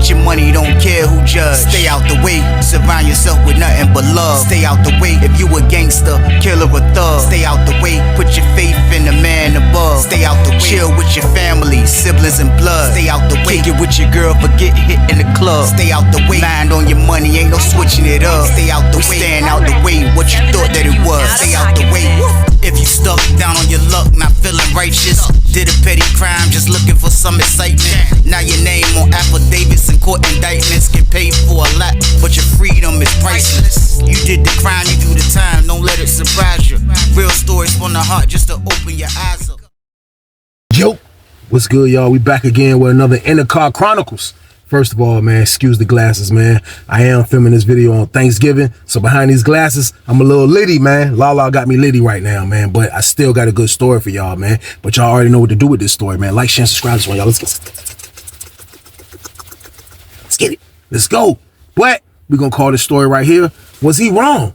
Get your money, don't care who judge. Stay out the way, surround yourself with nothing but love. Stay out the way, if you a gangster, killer or thug. Stay out the way, put your faith in the man above. Stay out the way, chill with your family, siblings and blood. Stay out the way, kick it with your girl, forget hit in the club. Stay out the way, mind on your money, ain't no switching it up. Stay out the way, stand out the way, what you thought that it was. Stay out the way. If you stuck down on your luck, not feeling righteous, did a petty crime, just looking for some excitement. Now your name on affidavits and court indictments, get paid for a lot, but your freedom is priceless. You did the crime, you do the time, don't let it surprise you. Real stories from the heart, just to open your eyes up. Yo, what's good, y'all? We back again with another In the Car Chronicles. First of all, man, excuse the glasses, man. I am filming this video on Thanksgiving, so behind these glasses, I'm a little litty, man. Lala got me litty right now, man, but I still got a good story for y'all, man. But y'all already know what to do with this story, man. Like, share, and subscribe to this one, y'all. Let's get it. Let's go. But we're going to call this story right here, Was He Wrong?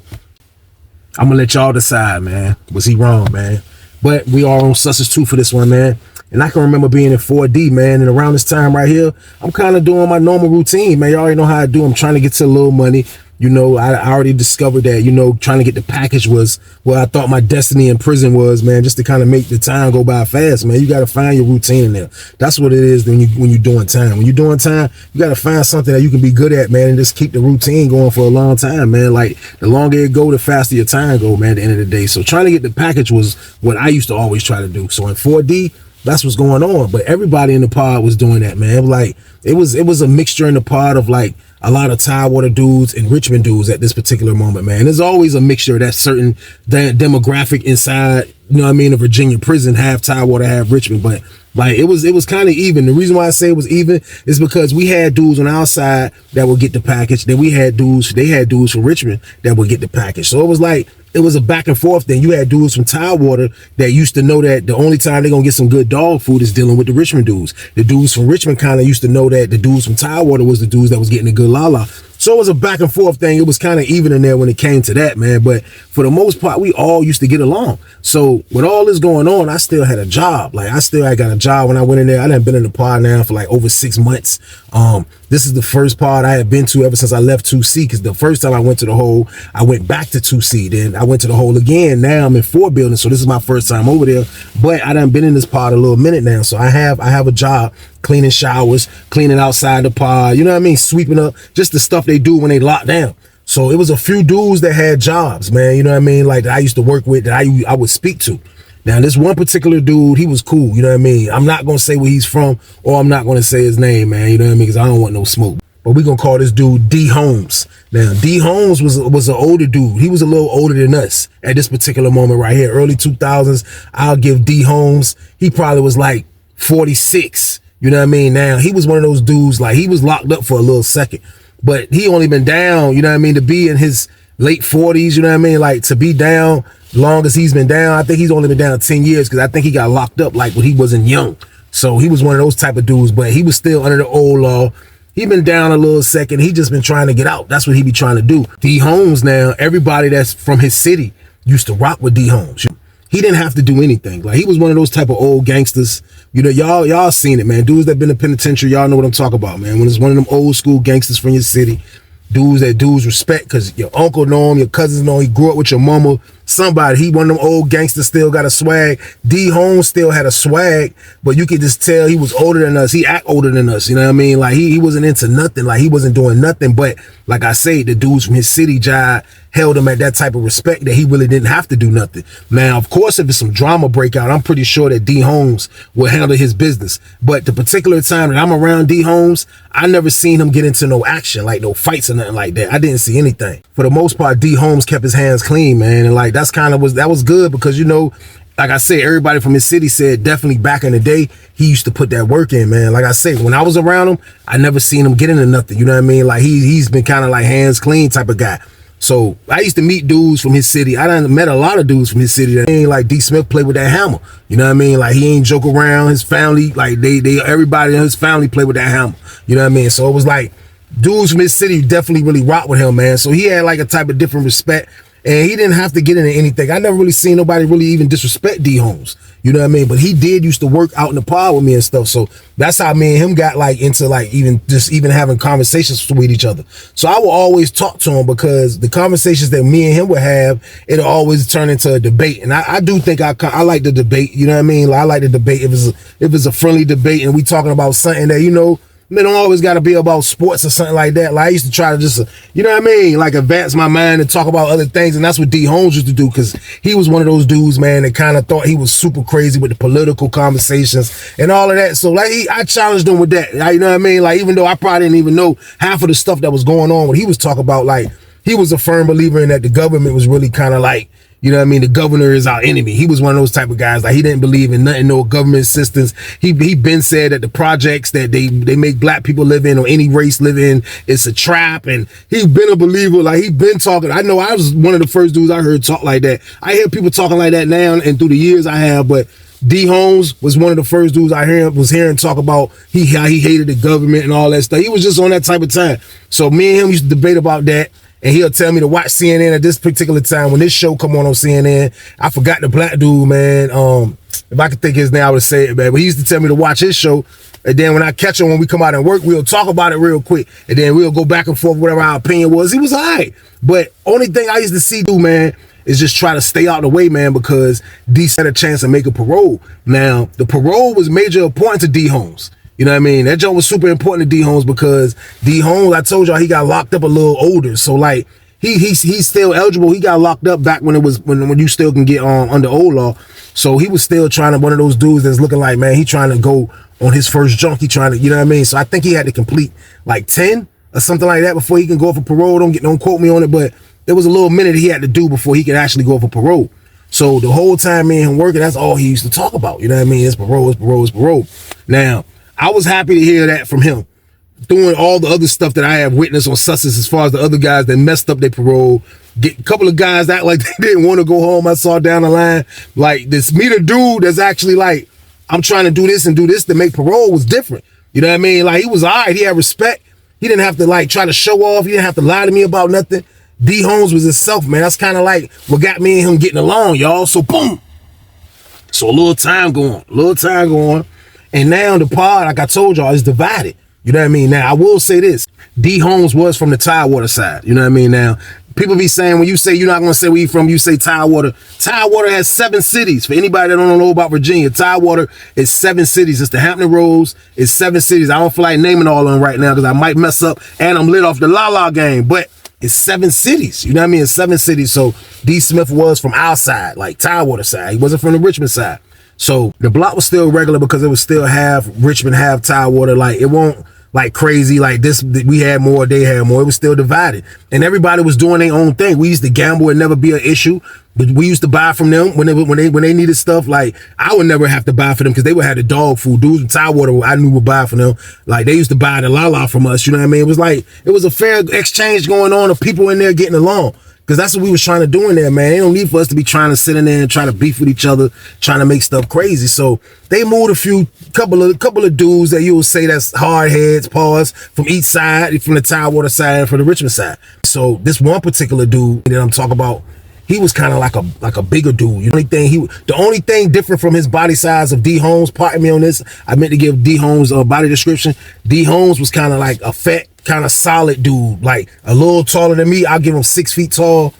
I'm going to let y'all decide, man. Was he wrong, man? But we are on Sussex 2 for this one, man. And I can remember being in 4D, man, and around this time right here, I'm kind of doing my normal routine, man. Y'all already know how I do. I'm trying to get to a little money. You know, I already discovered that, you know, trying to get the package was what I thought my destiny in prison was, man, just to kind of make the time go by fast, man. You got to find your routine in there. That's what it is when you're doing time. When you're doing time, you got to find something that you can be good at, man, and just keep the routine going for a long time, man. Like, the longer it go, the faster your time go, man, at the end of the day. So trying to get the package was what I used to always try to do. So in 4D, that's what's going on. But everybody in the pod was doing that, man. Like, it was a mixture in the pod of like a lot of Tidewater dudes and Richmond dudes at this particular moment, man. There's always a mixture of that certain demographic inside, you know what I mean, a Virginia prison, half Tidewater, half Richmond. But like, it was kind of even. The reason why I say it was even is because we had dudes on our side that would get the package. Then they had dudes from Richmond that would get the package. So it was like, it was a back and forth thing. You had dudes from Tidewater that used to know that the only time they're going to get some good dog food is dealing with the Richmond dudes. The dudes from Richmond kind of used to know that the dudes from Tidewater was the dudes that was getting the good lala. So it was a back and forth thing. It was kind of even in there when it came to that, man. But for the most part, we all used to get along. So with all this going on, I still had a job. Like, I got a job when I went in there. I done been in the pod now for like over 6 months. This is the first pod I had been to ever since I left 2C, because the first time I went to the hole, I went back to 2C. Then I went to the hole again. Now I'm in 4 buildings, so this is my first time over there. But I done been in this pod a little minute now, so I have a job cleaning showers, cleaning outside the pod, you know what I mean, sweeping up, just the stuff they do when they lock down. So it was a few dudes that had jobs, man, you know what I mean, like that I used to work with, that I would speak to. Now, this one particular dude, he was cool, you know what I mean? I'm not going to say where he's from, or I'm not going to say his name, man, you know what I mean? Because I don't want no smoke. But we're going to call this dude D. Holmes. Now, D. Holmes was an older dude. He was a little older than us at this particular moment right here. Early 2000s, I'll give D. Holmes, he probably was like 46, you know what I mean? Now, he was one of those dudes, like, he was locked up for a little second. But he only been down, you know what I mean, to be in his late 40s, you know what I mean? Like, to be down long as he's been down, I think he's only been down 10 years because I think he got locked up like when he wasn't young. So he was one of those type of dudes, but he was still under the old law. He been down a little second. He just been trying to get out. That's what he be trying to do. D. Holmes now, everybody that's from his city used to rock with D. Holmes. He didn't have to do anything. Like, he was one of those type of old gangsters. You know, y'all seen it, man. Dudes that been in the penitentiary, y'all know what I'm talking about, man. When it's one of them old school gangsters from your city, dudes that dudes respect because your uncle know him, your cousins know him, he grew up with your mama, somebody. He one of them old gangsters, still got a swag. D. Holmes still had a swag, but you could just tell he was older than us. He act older than us, you know what I mean? Like, he wasn't into nothing. Like, he wasn't doing nothing. But like I say, the dudes from his city, Jai, held him at that type of respect that he really didn't have to do nothing. Now, of course, if there's some drama breakout, I'm pretty sure that D. Holmes will handle his business. But the particular time that I'm around D. Holmes, I never seen him get into no action, like no fights or nothing like that. I didn't see anything. For the most part, D. Holmes kept his hands clean, man. And like, that was good because, you know, like I said, everybody from his city said definitely back in the day, he used to put that work in, man. Like I said, when I was around him, I never seen him get into nothing. You know what I mean? Like, he's been kind of like hands clean type of guy. So I used to meet dudes from his city. I done met a lot of dudes from his city that ain't like D. Smith played with that hammer. You know what I mean? Like, he ain't joke around. His family, like everybody in his family played with that hammer. You know what I mean? So it was like dudes from his city definitely really rock with him, man. So he had like a type of different respect. And he didn't have to get into anything. I never really seen nobody really even disrespect D Holmes. You know what I mean? But he did used to work out in the pod with me and stuff. So that's how me and him got like into like even having conversations with each other. So I will always talk to him because the conversations that me and him would have, it'll always turn into a debate. And I do think I like the debate. You know what I mean? Like, I like the debate if it's a friendly debate and we talking about something that, you know, it don't always got to be about sports or something like that. Like, I used to try to just, you know what I mean? Like, advance my mind and talk about other things. And that's what D Holmes used to do, because he was one of those dudes, man, that kind of thought he was super crazy with the political conversations and all of that. So, like, I challenged him with that. You know what I mean? Like, even though I probably didn't even know half of the stuff that was going on when he was talking about, like, he was a firm believer in that the government was really kind of like, you know what I mean? The governor is our enemy. He was one of those type of guys. Like, he didn't believe in nothing, no government assistance. He been said that the projects that they make black people live in or any race live in, it's a trap. And he been a believer. Like, he been talking. I know I was one of the first dudes I heard talk like that. I hear people talking like that now and through the years I have, but D Holmes was one of the first dudes I was hearing talk about how he hated the government and all that stuff. He was just on that type of time. So me and him used to debate about that. And he'll tell me to watch CNN at this particular time when this show come on CNN. I forgot the black dude, man. If I could think his name, I would say it, man. But he used to tell me to watch his show. And then when I catch him, when we come out and work, we'll talk about it real quick. And then we'll go back and forth, whatever our opinion was. He was all right. But only thing I used to see do, man, is just try to stay out of the way, man, because D had a chance to make a parole. Now, the parole was major important to D Holmes. You know what I mean? That joint was super important to D Holmes because D Holmes, I told y'all, he got locked up a little older. So like he's still eligible. He got locked up back when it was when you still can get under old law. So he was still trying to, one of those dudes that's looking like, man, he trying to go on his first junk. He trying to, you know what I mean? So I think he had to complete like 10 or something like that before he can go for parole. Don't quote me on it, but there was a little minute he had to do before he could actually go for parole. So the whole time me and him working, that's all he used to talk about. You know what I mean? It's parole, it's parole, it's parole. Now, I was happy to hear that from him. Doing all the other stuff that I have witnessed on Sussex as far as the other guys that messed up their parole. Get a couple of guys that like they didn't want to go home. I saw down the line. Like this, meet a dude that's actually like, I'm trying to do this and do this to make parole was different. You know what I mean? Like he was all right. He had respect. He didn't have to like try to show off. He didn't have to lie to me about nothing. D Holmes was himself, man. That's kind of like what got me and him getting along, y'all. So boom. So a little time going. And now the pod, like I told y'all, is divided. You know what I mean? Now, I will say this. D Holmes was from the Tidewater side. You know what I mean? Now, people be saying, when you say you're not going to say where you from, you say Tidewater. Tidewater has 7 cities. For anybody that don't know about Virginia, Tidewater is 7 cities. It's the Hampton Roads. It's 7 cities. I don't feel like naming all of them right now because I might mess up and I'm lit off the La game. But it's 7 cities. You know what I mean? It's 7 cities. So D Smith was from our side, like Tidewater side. He wasn't from the Richmond side. So the block was still regular because it was still half Richmond, half Tidewater. Like it won't like crazy like this. We had more, they had more. It was still divided, and everybody was doing their own thing. We used to gamble and never be an issue, but we used to buy from them when they needed stuff. Like I would never have to buy for them because they would have the dog food. Dudes in Tidewater, I knew would buy from them. Like they used to buy the La from us. You know what I mean? It was like it was a fair exchange going on of people in there getting along. Because that's what we was trying to do in there, man. They don't need for us to be trying to sit in there and try to beef with each other, trying to make stuff crazy. So they moved couple of dudes that you will say that's hard heads, pause, from each side, from the Tidewater side and from the Richmond side. So this one particular dude that I'm talking about, he was kind of like a bigger dude. The only thing different from his body size of D Holmes, pardon me on this, I meant to give D Holmes a body description. D Holmes was kind of like a fat, kind of solid dude, like a little taller than me. I'll give him 6 feet tall,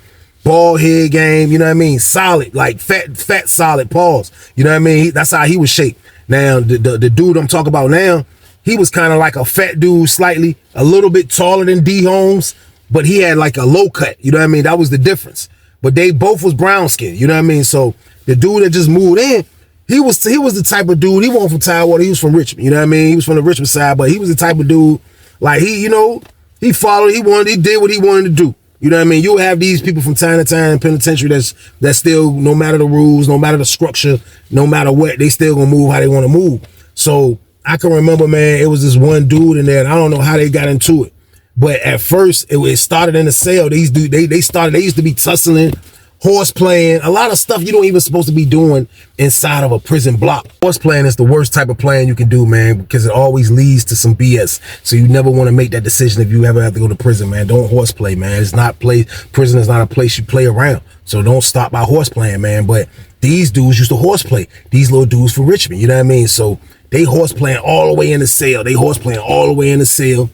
bald head game, you know what I mean? Solid, like fat, solid, pause. You know what I mean? That's how he was shaped. Now, the dude I'm talking about now, he was kind of like a fat dude, slightly, a little bit taller than D Holmes, but he had like a low cut, you know what I mean? That was the difference. But they both was brown skin, you know what I mean? So the dude that just moved in, he was the type of dude, he wasn't from Tidewater, he was from Richmond, you know what I mean? He was from the Richmond side, but he was the type of dude, like he, you know, he followed, he did what he wanted to do. You know what I mean? You'll have these people from time to time in penitentiary that's still, no matter the rules, no matter the structure, no matter what, they still gonna move how they want to move. So I can remember, man, it was this one dude in there, and I don't know how they got into it. But at first, it started in the cell. They used to be tussling horse playing, a lot of stuff you don't even supposed to be doing inside of a prison block. Horse playing is the worst type of playing you can do, man, because it always leads to some BS. So you never want to make that decision if you ever have to go to prison, man. Don't horse play, man. It's not prison is not a place you play around. So don't stop by horse playing, man. But these dudes used to horse play. These little dudes from Richmond, you know what I mean? So they horse playing all the way in the cell. They horse playing all the way in the cell.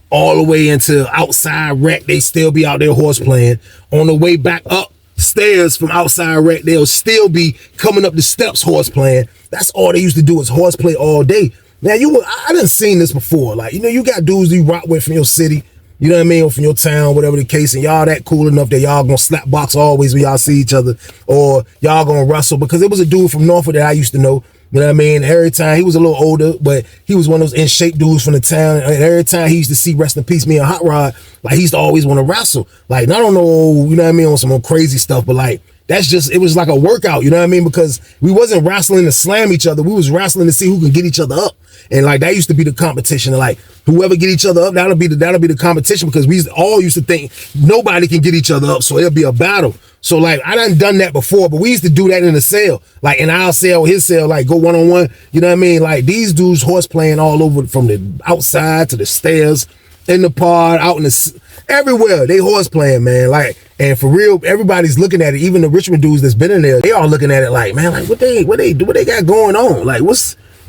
All the way into outside rec, they still be out there horse playing. On the way back up stairs from outside rec, they'll still be coming up the steps horse playing. That's all they used to do is horse play all day. Now I done seen this before. Like, you know, you got dudes you rock with from your city, you know what I mean, or from your town, whatever the case, and y'all that cool enough that y'all gonna slap box always when y'all see each other, or y'all gonna wrestle. Because it was a dude from Norfolk that I used to know. You know what I mean? Every time, he was a little older, but he was one of those in shape dudes from the town. And every time he used to see, rest in peace, me and Hot Rod, like, he used to always want to wrestle. Like, I don't know, you know what I mean, on some crazy stuff, but like, that's just, it was like a workout, you know what I mean? Because we wasn't wrestling to slam each other. We was wrestling to see who can get each other up. And like, that used to be the competition. And like, whoever get each other up, that'll be the competition, because we all used to think nobody can get each other up. So it'll be a battle. So like, I done that before, but we used to do that in the cell, like in our cell, his cell, like go one-on-one, you know what I mean? Like, these dudes horse playing all over, from the outside to the stairs, in the pod, out in the, everywhere, they horse playing, man. Like, and for real, everybody's looking at it, even the Richmond dudes that's been in there, they all looking at it like, man, like, what they got going on? Like,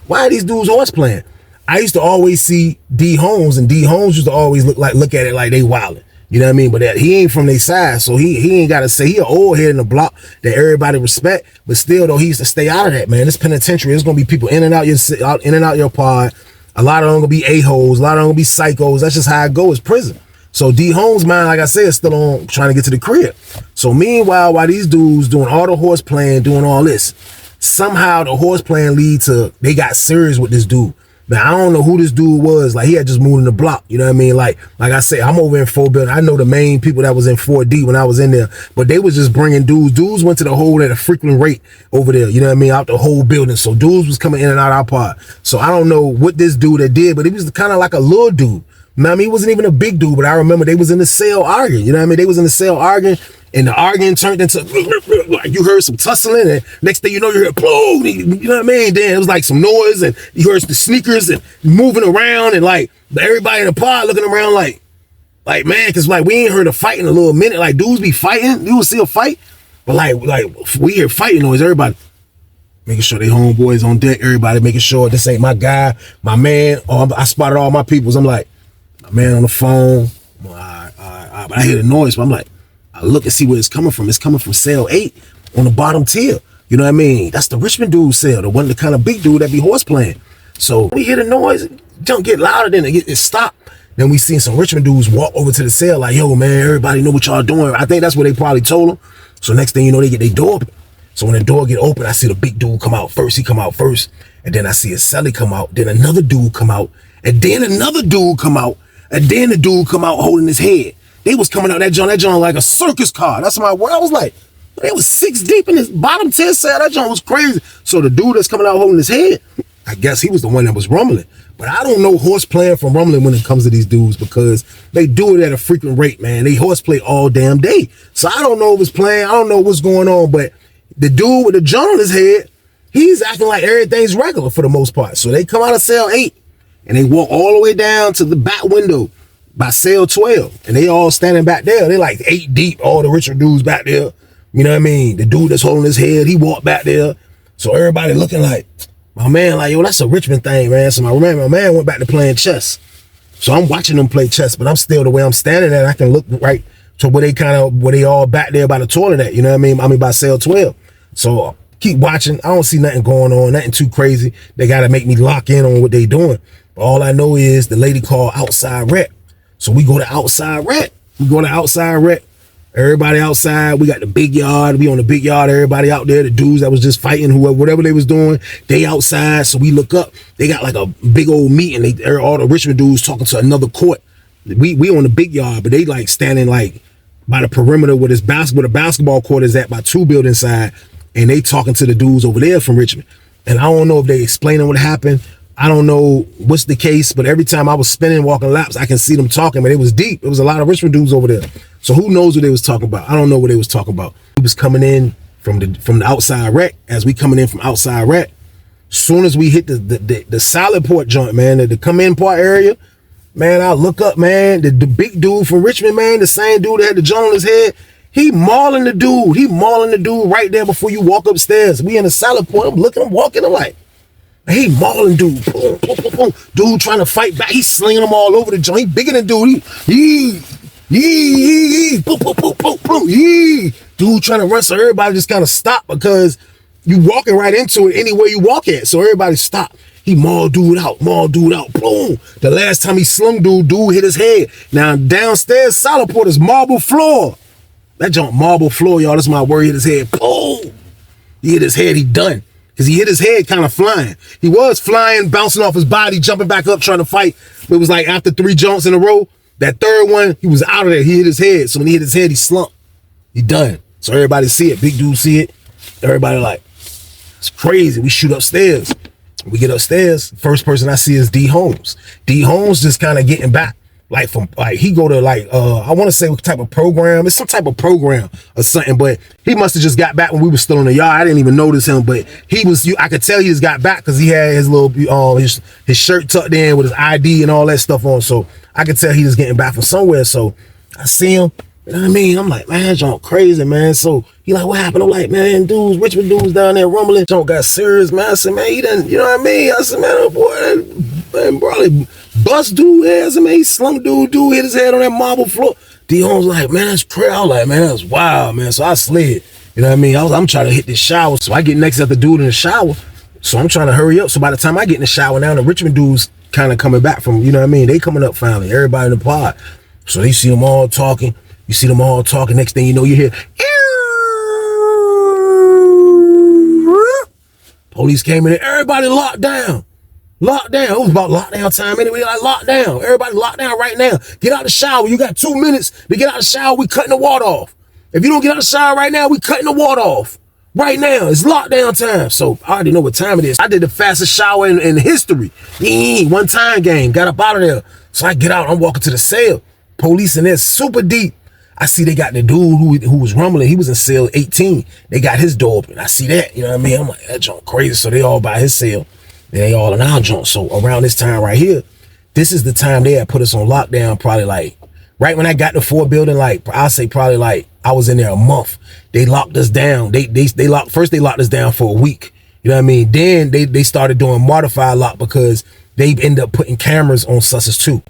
why are these dudes horse playing? I used to always see D Holmes, and D Holmes used to always look at it like they wildin'. You know what I mean? But he ain't from their side, so he ain't got to say, he an old head in the block that everybody respect, but still though, he used to stay out of that, man. This penitentiary, there's gonna be people in and out your pod. A lot of them gonna be a-holes, a lot of them gonna be psychos. That's just how it goes, prison. So D Holmes' mind, like I said, is still on trying to get to the crib. So meanwhile, while these dudes doing all the horse playing, doing all this, somehow the horse playing lead to, they got serious with this dude. Now, I don't know who this dude was. Like, he had just moved in the block. You know what I mean? Like I say, I'm over in 4 building. I know the main people that was in 4D when I was in there, but they was just bringing dudes. Dudes went to the hole at a frequent rate over there. You know what I mean? Out the whole building. So dudes was coming in and out of our pod. So I don't know what this dude that did, but he was kind of like a little dude. I mean, he wasn't even a big dude, but I remember they was in the cell arguing. You know what I mean? They was in the cell arguing, and the arguing turned into, like, you heard some tussling, and next thing you know, you heard, boom, you know what I mean? Then it was like some noise, and you heard the sneakers and moving around, and like everybody in the pod looking around like man, because like we ain't heard a fight in a little minute. Like, dudes be fighting, you will see a fight, but like we hear fighting noise, everybody making sure they homeboys on deck, everybody making sure this ain't my guy, my man. I spotted all my peoples. I'm like, my man on the phone. But I hear the noise, but I'm like, I look and see where it's coming from. It's coming from cell 8 on the bottom tier. You know what I mean? That's the Richmond dude cell, the one, the kind of big dude that be horse playing. So we hear the noise, don't get louder, then it stop. Then we seen some Richmond dudes walk over to the cell like, yo, man, everybody know what y'all doing. I think that's what they probably told them. So next thing you know, they get their door open. So when the door get open, I see the big dude come out first. He come out first. And then I see a celly come out. Then another dude come out. And then another dude come out. And then the dude come out holding his head. They was coming out that joint like a circus car. That's my word. I was like, they was 6 deep in this bottom 10 cell. That joint was crazy. So the dude that's coming out holding his head, I guess he was the one that was rumbling. But I don't know horse playing from rumbling when it comes to these dudes, because they do it at a frequent rate, man. They horse play all damn day. So I don't know if it's playing. I don't know what's going on. But the dude with the joint on his head, he's acting like everything's regular for the most part. So they come out of cell 8. And they walk all the way down to the back window by cell 12. And they all standing back there. They like 8 deep, all the Richard dudes back there. You know what I mean? The dude that's holding his head, he walked back there. So everybody looking like, my man, like, yo, that's a Richmond thing, man. So my man went back to playing chess. So I'm watching them play chess, but I'm still, the way I'm standing there, I can look right to where they all back there by the toilet at, you know what I mean? I mean, by cell 12. So keep watching. I don't see nothing going on, nothing too crazy. They got to make me lock in on what they doing. All I know is the lady called outside rec. So we go to outside rec. Everybody outside. We got the big yard. We on the big yard. Everybody out there. The dudes that was just fighting, whatever they was doing, they outside. So we look up. They got like a big old meeting. All the Richmond dudes talking to another court. We on the big yard, but they like standing like by the perimeter where the basketball court is at, by 2 buildings side. And they talking to the dudes over there from Richmond. And I don't know if they explaining what happened. I don't know what's the case, but every time I was spinning, walking laps, I can see them talking, but it was deep. It was a lot of Richmond dudes over there. So who knows what they was talking about? I don't know what they was talking about. He was coming in from the outside rec. As we coming in from outside rec, soon as we hit the solid port joint, man, the come in part area, man, I look up, man, the big dude from Richmond, man, the same dude that had the joint on his head, he mauling the dude. He mauling the dude right there before you walk upstairs. We in the solid port. I'm looking, I'm walking, I'm like, he mauling dude. Boom, boom, boom, boom. Dude trying to fight back. He's slinging them all over the joint. He bigger than dude. Yee. Boom, boom, boom, boom, boom. Yee. Dude trying to run, so everybody just kind of stop because you walking right into it anywhere you walk at. So everybody stop. He mauled dude out, boom. The last time he slung dude hit his head. Now downstairs, solid port is marble floor. That jump marble floor, y'all. That's my word. Hit his head, boom. He hit his head, he done. Because he hit his head kind of flying. He was flying, bouncing off his body, jumping back up, trying to fight. But it was like after 3 jumps in a row, that third one, he was out of there. He hit his head. So when he hit his head, he slumped. He done. So everybody see it. Big dude see it. Everybody like, it's crazy. We shoot upstairs. We get upstairs. First person I see is D Holmes. D Holmes just kind of getting back. Like he go to like I want to say what type of program. It's some type of program or something, but he must have just got back when we were still in the yard. I didn't even notice him, but I could tell he just got back because he had his little his shirt tucked in with his ID and all that stuff on. So I could tell he was getting back from somewhere. So I see him, you know what I mean? I'm like, man, John crazy, man. So he like, what happened? I'm like, man, dudes, Richmond dudes down there rumbling. John got serious, man. I said, man, he done, you know what I mean? I said, man, oh boy, man, probably bust dude has him, he slung dude hit his head on that marble floor. D Holmes like, man, that's crazy. I was like, man, that's wild, man. So I slid. You know what I mean? I'm trying to hit this shower. So I get next to the dude in the shower. So I'm trying to hurry up. So by the time I get in the shower now, the Richmond dudes kind of coming back from, you know what I mean? They coming up finally. Everybody in the pod. So they see them all talking. You see them all talking. Next thing you know, you hear, police came in there. Everybody locked down. Lockdown. It was about lockdown time anyway. Like lockdown. Everybody locked down right now. Get out the shower. You got 2 minutes to get out the shower. We cutting the water off. If you don't get out the shower right now, we cutting the water off. Right now. It's lockdown time. So I already know what time it is. I did the fastest shower in history. One time game. Got up out of there. So I get out. I'm walking to the cell. Police in there super deep. I see they got the dude who was rumbling. He was in cell 18. They got his door open. I see that. You know what I mean? I'm like, that junk crazy. So they all by his cell. They all in our joint. So around this time right here, this is the time they had put us on lockdown, probably like right when I got the Ford building, like I'll say probably like I was in there a month. They locked us down. They locked us down for a week. You know what I mean? Then they started doing modified lock because they ended up putting cameras on Sussex too.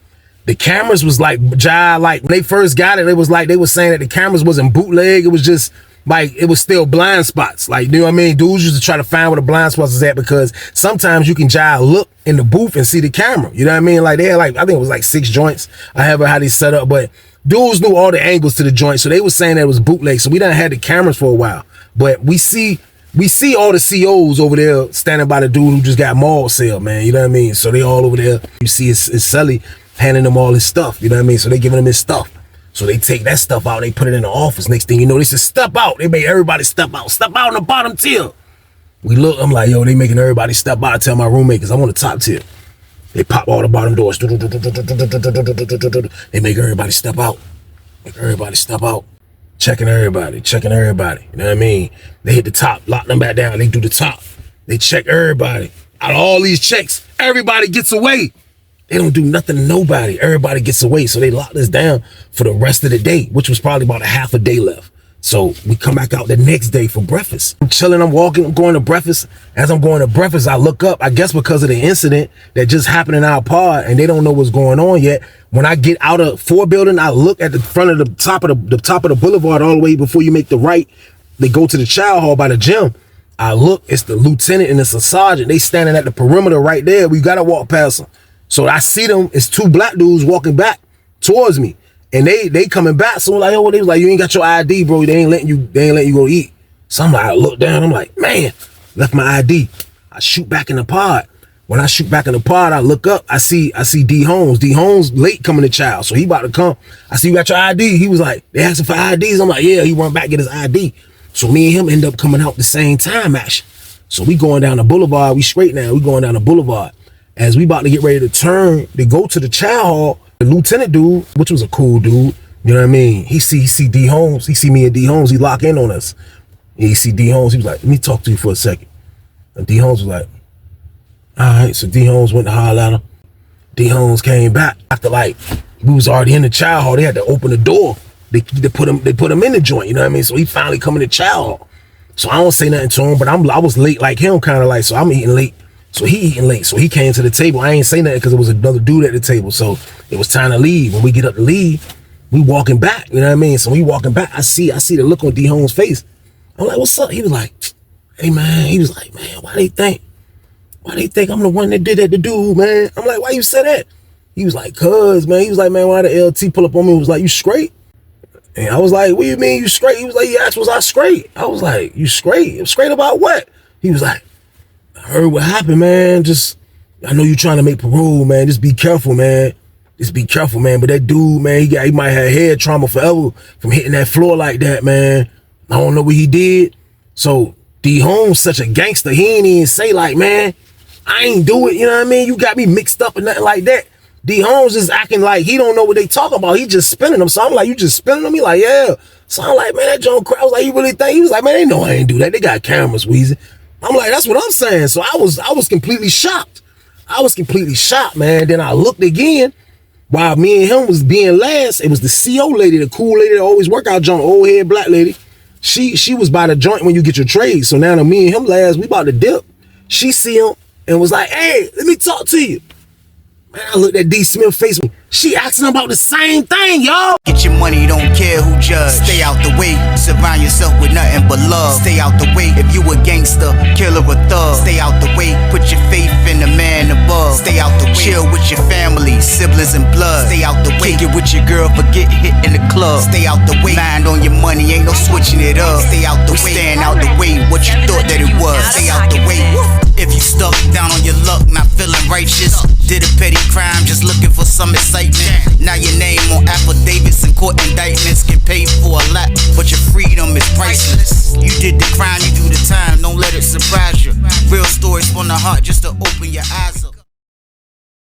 The cameras was like when they first got it, it was like they were saying that the cameras wasn't bootleg. It was just like it was still blind spots. Like, you know what I mean? Dudes used to try to find where the blind spots is at because sometimes you can look in the booth and see the camera. You know what I mean? Like they had like, I think it was like 6 joints. I have how they set up, but dudes knew all the angles to the joint. So they were saying that it was bootleg. So we done had the cameras for a while, but we see all the COs over there standing by the dude who just got mauled cell, man. You know what I mean? So they all over there. You see his celly handing them all his stuff. You know what I mean? So they giving him his stuff. So they take that stuff out, they put it in the office. Next thing you know, they said, step out. They made everybody step out. Step out on the bottom tier. We look, I'm like, yo, they making everybody step out. I tell my roommate, because I'm on the top tier. They pop all the bottom doors. They make everybody step out. Checking everybody. You know what I mean? They hit the top, lock them back down. They do the top. They check everybody. Out of all these checks, everybody gets away. They don't do nothing to nobody. Everybody gets away. So they locked us down for the rest of the day, which was probably about a half a day left. So we come back out the next day for breakfast. I'm chilling, I'm walking, I'm going to breakfast. As I'm going to breakfast, I look up, I guess because of the incident that just happened in our pod and they don't know what's going on yet. When I get out of Ford building, I look at the front of the top of the boulevard all the way before you make the right. They go to the chow hall by the gym. I look, it's the lieutenant and it's a sergeant. They standing at the perimeter right there. We got to walk past them. So I see them, it's 2 black dudes walking back towards me. And they coming back. So like, oh, they was like, you ain't got your ID, bro. They ain't letting you go eat. So I'm like, I look down, I'm like, man, left my ID. I shoot back in the pod. When I shoot back in the pod, I look up, I see D Holmes. D Holmes late coming to child. So he about to come. I see you got your ID. He was like, they asking for IDs. I'm like, yeah, he run back, get his ID. So me and him end up coming out the same time, actually. So we going down the boulevard. We straight now. We going down the boulevard. As we about to get ready to turn to go to the chow hall, the lieutenant dude, which was a cool dude, You know what I mean? He see D Holmes. He see me and D Holmes. He lock in on us. And he see D Holmes. He was like, let me talk to you for a second. And D Holmes was like, all right. So D Holmes went to holler at him. D Holmes came back after like we was already in the chow hall. They had to open the door. They put him in the joint. You know what I mean? So he finally come in the chow hall. So I don't say nothing to him, but I was late like him, kind of like. So I'm eating late. So he eating late. So he came to the table. I ain't say nothing because it was another dude at the table. So it was time to leave. When we get up to leave, we walking back. You know what I mean? So we walking back. I see the look on D Holmes' face. I'm like, what's up? He was like, hey man. He was like, man, why they think I'm the one that did that to dude, man? I'm like, why you say that? He was like, cuz, man. He was like, man, why the LT pull up on me? He was like, you straight? And I was like, what do you mean you straight? He was like, he asked, was I straight? I was like, you straight? Straight about what? He was like, I heard what happened, man. I know you trying to make parole, man. Just be careful, man. Just be careful, man. But that dude, man, he might have head trauma forever from hitting that floor like that, man. I don't know what he did. So D Holmes such a gangster. He ain't even say like, man, I ain't do it. You know what I mean? You got me mixed up and nothing like that. D Holmes is acting like he don't know what they talking about. He just spinning them. So I'm like, you just spinning them? He like, yeah. So I'm like, man, that John Crowd. I was like, you really think? He was like, man, they know I ain't do that. They got cameras, Weezy. I'm like, that's what I'm saying. So I was completely shocked. I was completely shocked, man. Then I looked again while me and him was being last. It was the CO lady, the cool lady that always work out joint, old head black lady. She was by the joint when you get your trade. So now me and him last, we about to dip. She see him and was like, hey, let me talk to you. Man, I looked at D Smith face. She asking about the same thing, y'all. Get your money, don't care who judge. Stay out the way, surround yourself with nothing but love. Stay out the way if you a gangster, killer or thug. Stay out the way, put your faith in the man above. Stay out the way, chill with your family, siblings and blood. Stay out the way, kick it with your girl, forget hit in the club. Stay out the way, mind on your money, ain't no switching it up. Stay out the way, stand out the way, what you thought that it was. Stay out the way. If you stuck down on your luck, not feeling righteous, did a petty crime, just looking for some excitement. Now your name on affidavits and court indictments, get paid for a lot, but your freedom is priceless. You did the crime, you do the time, don't let it surprise you. Real stories from the heart, just to open your eyes up.